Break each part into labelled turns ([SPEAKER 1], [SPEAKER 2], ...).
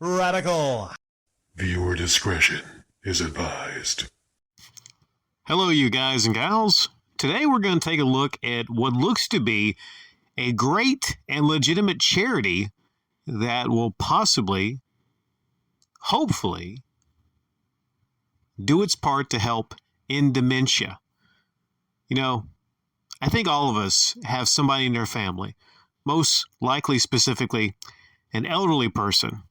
[SPEAKER 1] Radical.
[SPEAKER 2] Viewer discretion is advised.
[SPEAKER 3] Hello, you guys and gals. Today we're going to take a look at what looks to be a great and legitimate charity that will possibly, hopefully, do its part to help end dementia. You know, I think all of us have somebody in their family, most likely specifically an elderly person,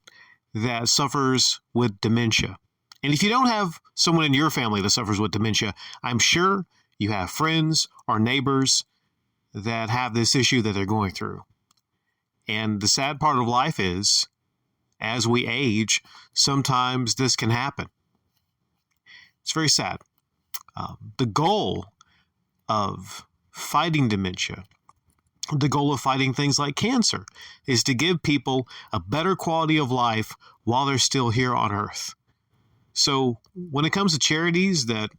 [SPEAKER 3] that suffers with dementia. And if you don't have someone in your family that suffers with dementia, I'm sure you have friends or neighbors that have this issue that they're going through. And the sad part of life is, as we age, sometimes this can happen. It's very sad. The goal of fighting dementia, the goal of fighting things like cancer, is to give people a better quality of life while they're still here on Earth. So when it comes to charities that,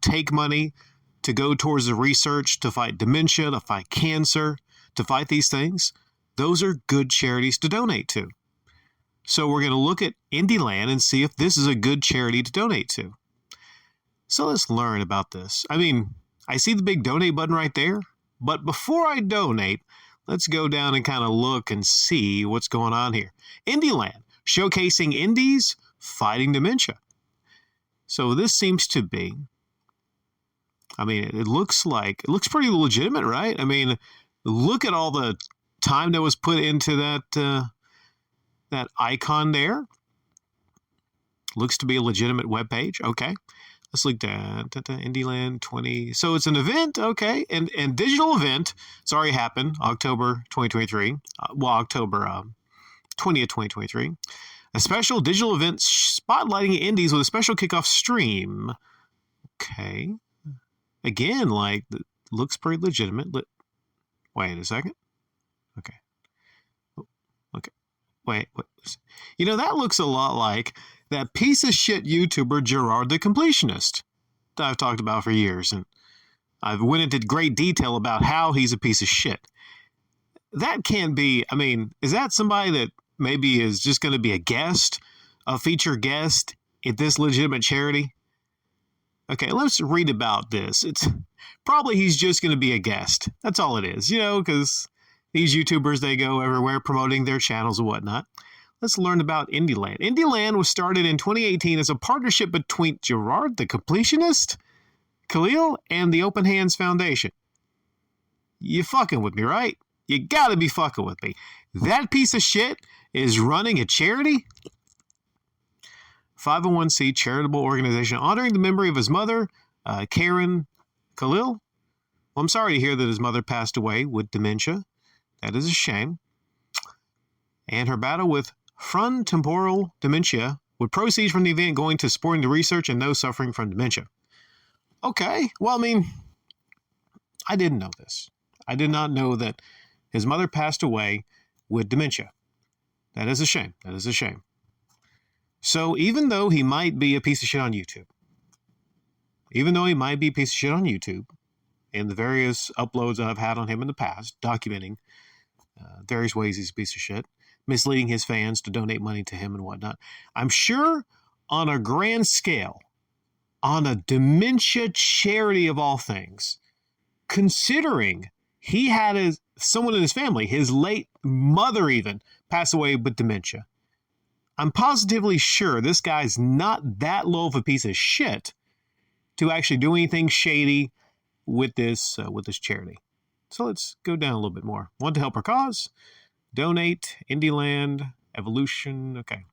[SPEAKER 3] take money to go towards the research to fight dementia, to fight cancer, to fight these things, those are good charities to donate to. So we're going to look at IndieLand and see if this is a good charity to donate to. So let's learn about this. I see the big donate button right there, but before I donate, let's go down and kind of look and see what's going on here. IndieLand, showcasing indies fighting dementia. So this seems to be, it looks pretty legitimate, right? Look at all the time that was put into that icon there. Looks to be a legitimate web page. Okay. Let's look at IndieLand 20. So it's an event, okay, and digital event. It's already happened, October 2023. October 20th, 2023. A special digital event spotlighting indies with a special kickoff stream. Okay. Again, looks pretty legitimate. Wait a second. Okay. Okay. Wait. That looks a lot like that piece of shit YouTuber Jirard the Completionist that I've talked about for years, and I've went into great detail about how he's a piece of shit. That can't be, is that somebody that maybe is just going to be a featured guest at this legitimate charity? Okay, let's read about this. It's probably he's just going to be a guest. That's all it is, because these YouTubers, they go everywhere promoting their channels and whatnot. Let's learn about IndieLand. IndieLand was started in 2018 as a partnership between Jirard the Completionist, Khalil, and the Open Hands Foundation. You fucking with me, right? You gotta be fucking with me. That piece of shit is running a charity? 501c charitable organization honoring the memory of his mother, Karen Khalil. Well, I'm sorry to hear that his mother passed away with dementia. That is a shame. And her battle with frontotemporal dementia, with proceeds from the event going to supporting the research and those suffering from dementia. Okay, well, I didn't know this. I did not know that his mother passed away with dementia. That is a shame. That is a shame. So even though he might be a piece of shit on YouTube, in the various uploads that I've had on him in the past, documenting various ways he's a piece of shit, misleading his fans to donate money to him and whatnot, I'm sure on a grand scale, on a dementia charity of all things, considering he had someone in his family, his late mother even, pass away with dementia, I'm positively sure this guy's not that low of a piece of shit to actually do anything shady with this charity. So let's go down a little bit more. Want to help our cause? Donate, IndieLand, Evolution, okay.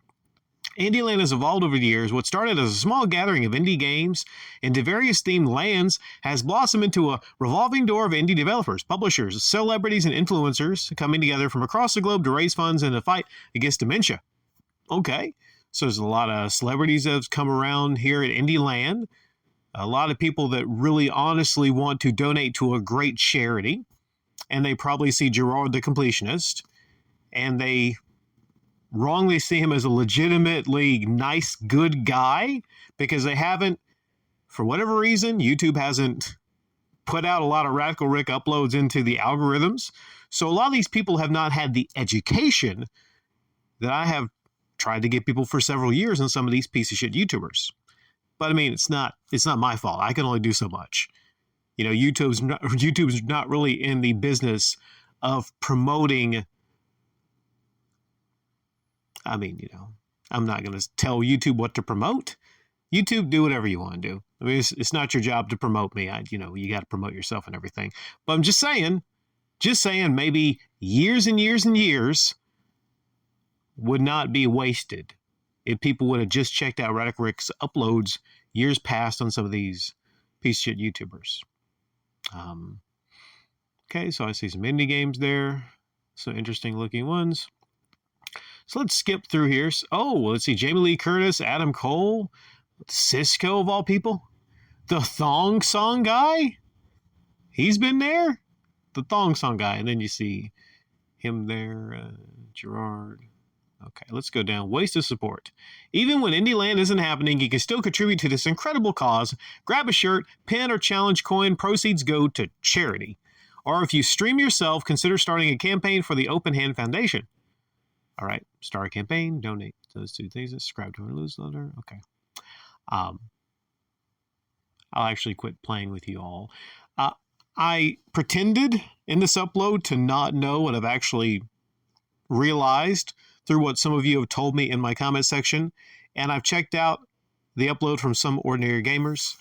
[SPEAKER 3] IndieLand has evolved over the years. What started as a small gathering of indie games into various themed lands has blossomed into a revolving door of indie developers, publishers, celebrities, and influencers coming together from across the globe to raise funds in a fight against dementia. Okay, so there's a lot of celebrities that have come around here at IndieLand, a lot of people that really honestly want to donate to a great charity, and they probably see Jirard the Completionist, and they wrongly see him as a legitimately nice, good guy because they haven't, for whatever reason, YouTube hasn't put out a lot of Radical Rick uploads into the algorithms. So a lot of these people have not had the education that I have tried to get people for several years on some of these piece of shit YouTubers. But I mean, it's not my fault. I can only do so much. You know, YouTube's not really in the business of promoting. I mean, you know, I'm not going to tell YouTube what to promote. YouTube, do whatever you want to do. I mean, it's not your job to promote me. You know, you got to promote yourself and everything. But I'm just saying, maybe years and years and years would not be wasted if people would have just checked out Radical Rick's uploads years past on some of these piece of shit YouTubers. Okay, so I see some indie games there. Some interesting looking ones. So let's skip through here. Oh, let's see. Jamie Lee Curtis, Adam Cole, Cisco of all people. The Thong Song guy. He's been there. The Thong Song guy. And then you see him there. Jirard. Okay, let's go down. Waste of support. Even when Indie Land isn't happening, you can still contribute to this incredible cause. Grab a shirt, pin, or challenge coin. Proceeds go to charity. Or if you stream yourself, consider starting a campaign for the Open Hand Foundation. All right, start a campaign, donate those two things, subscribe to our newsletter. Okay. I'll actually quit playing with you all. I pretended in this upload to not know what I've actually realized through what some of you have told me in my comment section, and I've checked out the upload from Some Ordinary Gamers.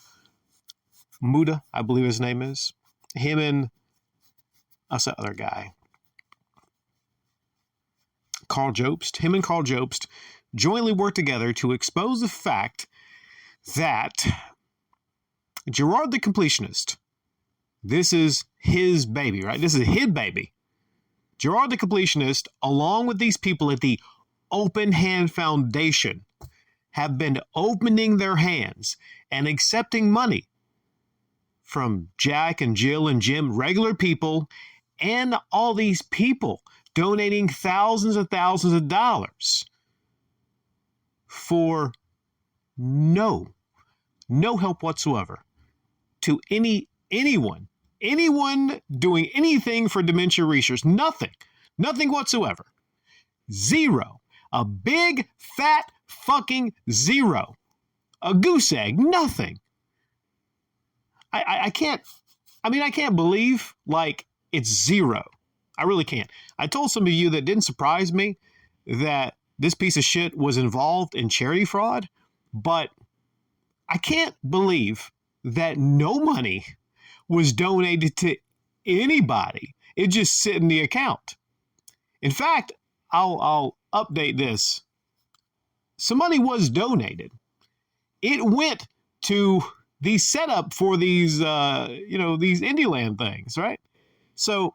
[SPEAKER 3] Muda, I believe his name is. Him and us, that other guy. Carl Jobst. Him and Carl Jobst jointly worked together to expose the fact that Jirard the Completionist, this is his baby, right? This is his baby. Jirard the Completionist, along with these people at the Open Hand Foundation, have been opening their hands and accepting money from Jack and Jill and Jim, regular people, and all these people donating thousands and thousands of dollars for no help whatsoever to anyone doing anything for dementia research. Nothing whatsoever. Zero. A big fat fucking zero. A goose egg. Nothing. I can't believe like it's zero. I really can't. I told some of you that didn't surprise me that this piece of shit was involved in charity fraud, but I can't believe that no money was donated to anybody. It just sit in the account. In fact, I'll update this. Some money was donated. It went to the setup for these, these Indie Land things, right? So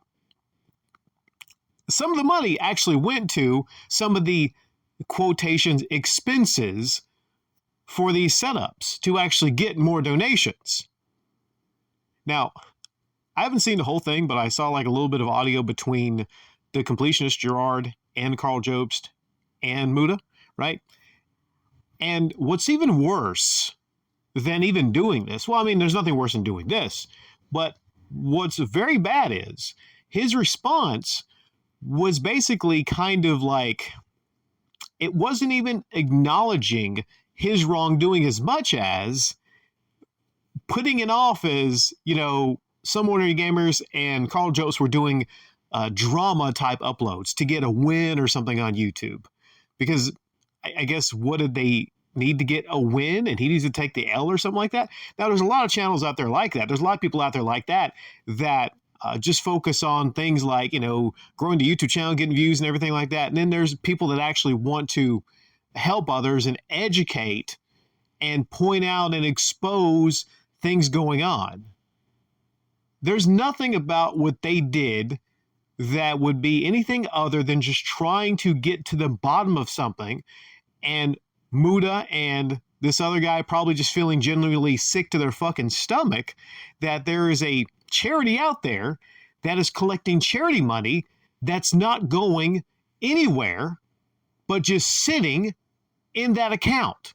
[SPEAKER 3] some of the money actually went to some of the quotations expenses for these setups to actually get more donations. Now, I haven't seen the whole thing, but I saw like a little bit of audio between the Completionist Jirard and Carl Jobst and Muda, right? And what's even worse than even doing this, well, I mean, there's nothing worse than doing this, but what's very bad is his response was basically kind of like, it wasn't even acknowledging his wrongdoing as much as putting it off as, Some Ordinary Gamers and Carl Jobst were doing drama type uploads to get a win or something on YouTube. Because I guess, what did they need to get a win and he needs to take the L or something like that? Now, there's a lot of channels out there like that. There's a lot of people out there like that just focus on things like, growing the YouTube channel, getting views and everything like that. And then there's people that actually want to help others and educate and point out and expose things going on. There's nothing about what they did that would be anything other than just trying to get to the bottom of something. And Muda and this other guy probably just feeling genuinely sick to their fucking stomach that there is a charity out there that is collecting charity money that's not going anywhere but just sitting in that account.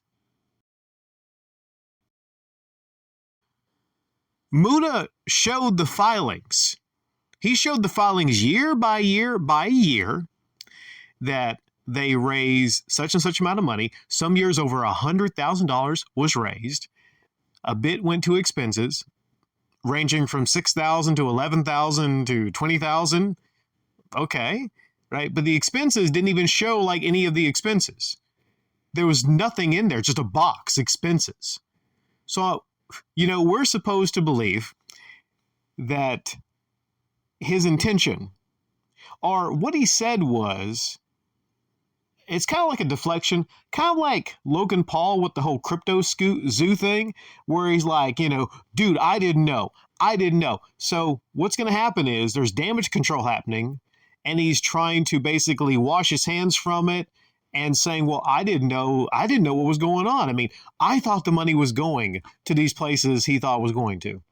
[SPEAKER 3] Muda showed the filings. He showed the filings year by year by year that they raise such and such amount of money. Some years over $100,000 was raised. A bit went to expenses, ranging from $6,000 to $11,000 to $20,000. Okay, right? But the expenses didn't even show like any of the expenses. There was nothing in there, just a box, expenses. So, we're supposed to believe that his intention, or what he said was, it's kind of like a deflection, kind of like Logan Paul with the whole crypto zoo thing, where he's like, dude, I didn't know. So what's going to happen is there's damage control happening, and he's trying to basically wash his hands from it and saying, well, I didn't know what was going on. I mean, I thought the money was going to these places he thought was going to.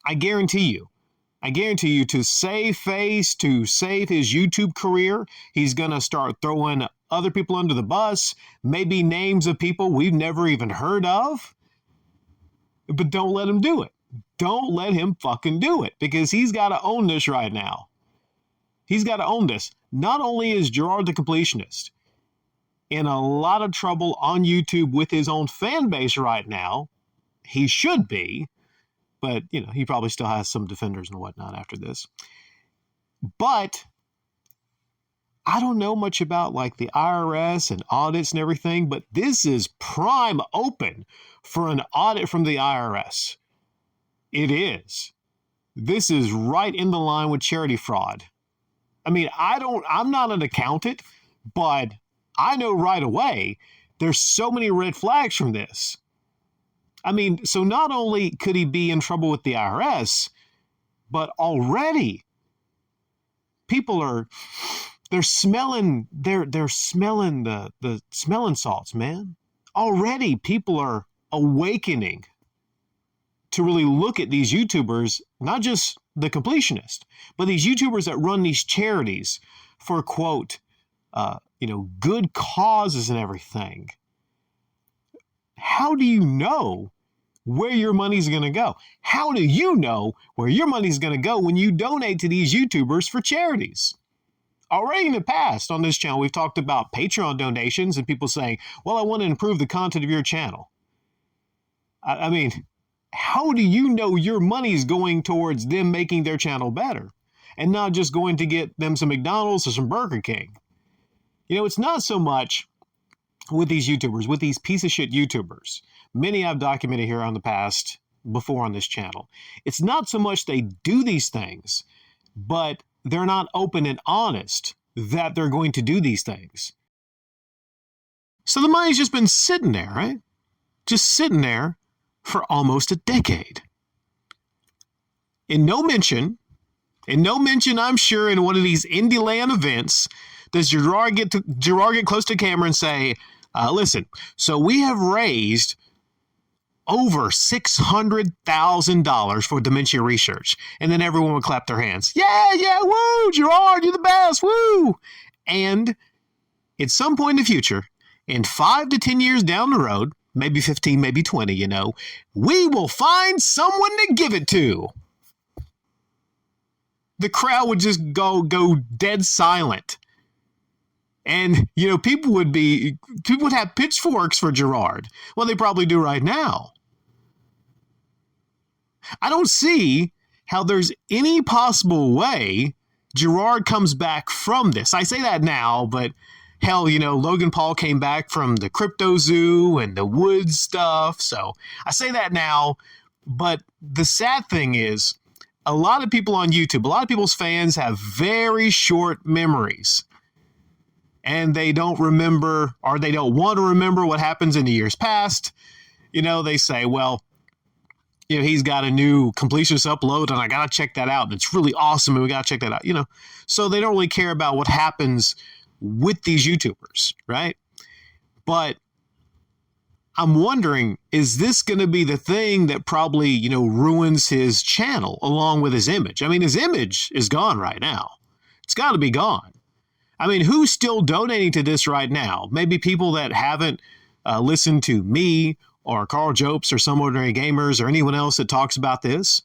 [SPEAKER 3] I guarantee you, to save face, to save his YouTube career, he's going to start throwing other people under the bus, maybe names of people we've never even heard of. But don't let him do it. Don't let him fucking do it, because he's got to own this right now. He's got to own this. Not only is Jirard the Completionist in a lot of trouble on YouTube with his own fan base right now, he should be, but, he probably still has some defenders and whatnot after this. But I don't know much about like the IRS and audits and everything, but this is prime open for an audit from the IRS. It is. This is right in the line with charity fraud. I mean, I'm not an accountant, but I know right away there's so many red flags from this. I mean, so not only could he be in trouble with the IRS, but already people they're smelling the smelling salts, man. Already people are awakening to really look at these YouTubers, not just the Completionist, but these YouTubers that run these charities for, quote, good causes and everything. How do you know where your money's going to go? How do you know where your money's going to go when you donate to these YouTubers for charities? Already in the past on this channel, we've talked about Patreon donations and people saying, well, I want to improve the content of your channel. I mean, how do you know your money's going towards them making their channel better and not just going to get them some McDonald's or some Burger King? It's not so much with these YouTubers, with these piece of shit YouTubers. Many I've documented here on the past before on this channel. It's not so much they do these things, but they're not open and honest that they're going to do these things. So the money's just been sitting there, right? Just sitting there for almost a decade. In no mention, I'm sure, in one of these Indie Land events, does Jirard get close to camera and say, listen, so we have raised over $600,000 for dementia research. And then everyone would clap their hands. Yeah, woo, Jirard, you're the best, woo. And at some point in the future, in 5 to 10 years down the road, maybe 15, maybe 20, we will find someone to give it to. The crowd would just go dead silent. And, people would have pitchforks for Jirard. Well, they probably do right now. I don't see how there's any possible way Jirard comes back from this. I say that now, but hell, Logan Paul came back from the crypto zoo and the Woods stuff. So I say that now, but the sad thing is a lot of people on YouTube, a lot of people's fans have very short memories. And they don't remember, or they don't want to remember what happens in the years past. They say, well, he's got a new Completionist upload and I got to check that out. And it's really awesome and we got to check that out, So they don't really care about what happens with these YouTubers, right? But I'm wondering, is this going to be the thing that probably, ruins his channel along with his image? I mean, his image is gone right now. It's got to be gone. I mean, who's still donating to this right now? Maybe people that haven't listened to me or Carl Jopes or Some Ordinary Gamers or anyone else that talks about this.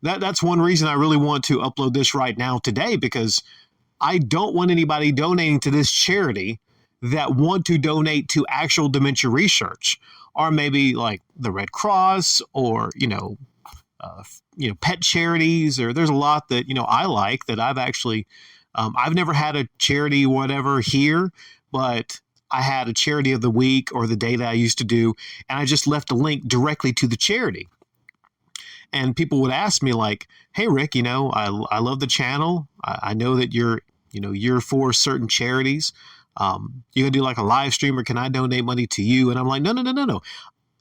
[SPEAKER 3] That's one reason I really want to upload this right now today, because I don't want anybody donating to this charity that want to donate to actual dementia research, or maybe like the Red Cross, or pet charities, or there's a lot that I like that I've actually I've never had a charity whatever here, but I had a charity of the week or the day that I used to do, and I just left a link directly to the charity. And people would ask me like, "Hey Rick, I love the channel. I know that you're for certain charities. You gonna do like a live stream, or can I donate money to you?" And I'm like, no.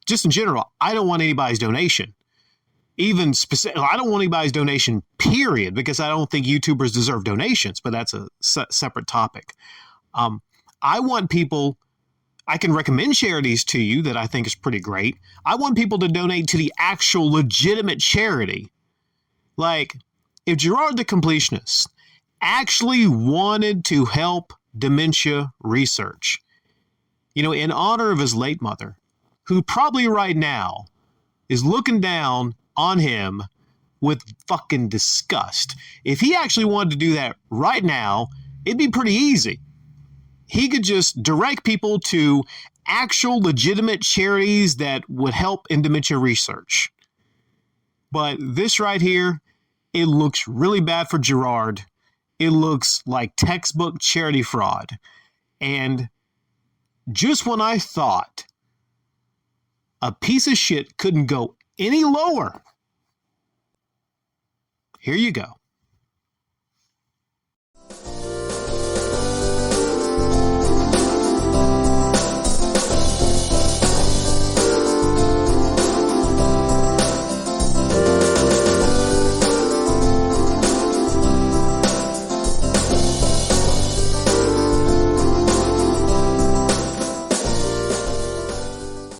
[SPEAKER 3] Just in general, I don't want anybody's donation. Even specific, I don't want anybody's donation, period, because I don't think YouTubers deserve donations, but that's a separate topic. I want people, I can recommend charities to you that I think is pretty great. I want people to donate to the actual legitimate charity. Like, if Jirard the Completionist actually wanted to help dementia research, in honor of his late mother, who probably right now is looking down on him with fucking disgust. If he actually wanted to do that right now, it'd be pretty easy. He could just direct people to actual legitimate charities that would help in dementia research. But this right here, it looks really bad for Jirard. It looks like textbook charity fraud. And just when I thought a piece of shit couldn't go any lower, here you go.